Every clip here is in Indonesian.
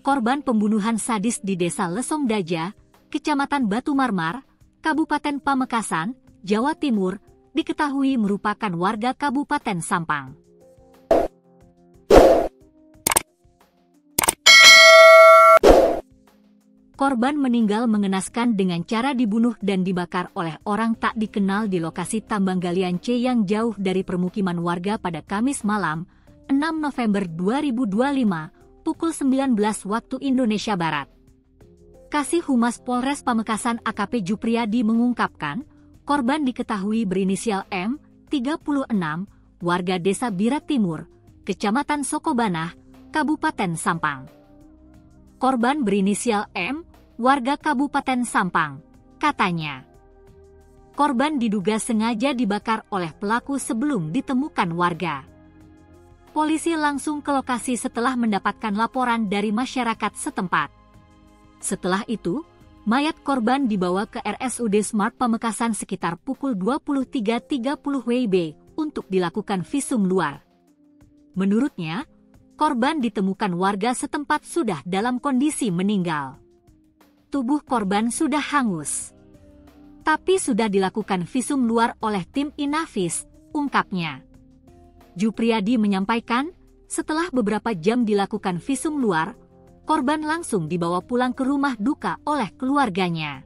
korban pembunuhan sadis di Desa Lesongdaja, Kecamatan Batu Marmar, Kabupaten Pamekasan, Jawa Timur, diketahui merupakan warga Kabupaten Sampang. Korban meninggal mengenaskan dengan cara dibunuh dan dibakar oleh orang tak dikenal di lokasi tambang galian C yang jauh dari permukiman warga pada Kamis malam, 6 November 2025, pukul 19 waktu Indonesia Barat. Kasih Humas Polres Pamekasan AKP Jupriyadi mengungkapkan, korban diketahui berinisial M, 36, warga Desa Birat Timur, Kecamatan Sokobanah, Kabupaten Sampang. Korban berinisial M, warga Kabupaten Sampang, katanya. Korban diduga sengaja dibakar oleh pelaku sebelum ditemukan warga. Polisi langsung ke lokasi setelah mendapatkan laporan dari masyarakat setempat. Setelah itu, mayat korban dibawa ke RSUD Smart Pamekasan sekitar pukul 23.30 WIB untuk dilakukan visum luar. Menurutnya, korban ditemukan warga setempat sudah dalam kondisi meninggal. Tubuh korban sudah hangus, tapi sudah dilakukan visum luar oleh tim Inavis, ungkapnya. Jupriyadi menyampaikan, setelah beberapa jam dilakukan visum luar, korban langsung dibawa pulang ke rumah duka oleh keluarganya.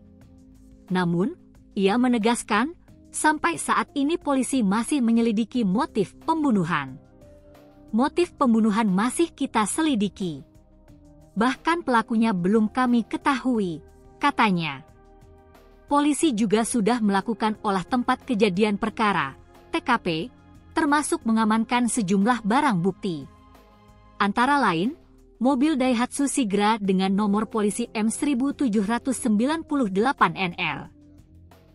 Namun, ia menegaskan, sampai saat ini polisi masih menyelidiki motif pembunuhan. Motif pembunuhan masih kita selidiki. Bahkan pelakunya belum kami ketahui, katanya. Polisi juga sudah melakukan olah tempat kejadian perkara, TKP, termasuk mengamankan sejumlah barang bukti. Antara lain, mobil Daihatsu Sigra dengan nomor polisi M1798NR.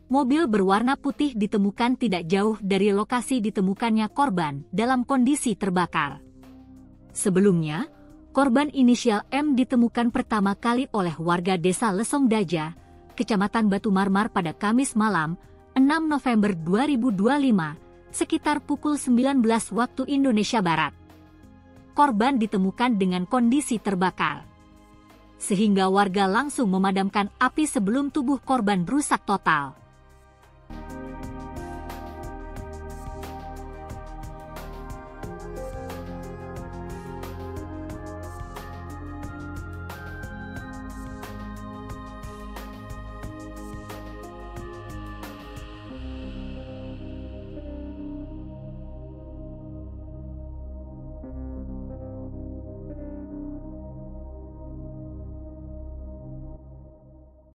Mobil berwarna putih ditemukan tidak jauh dari lokasi ditemukannya korban dalam kondisi terbakar. Sebelumnya, korban inisial M ditemukan pertama kali oleh warga Desa Lesongdaja, Kecamatan Batu Marmar pada Kamis malam, 6 November 2025, sekitar pukul 19 waktu Indonesia Barat. Korban ditemukan dengan kondisi terbakar, sehingga warga langsung memadamkan api sebelum tubuh korban rusak total.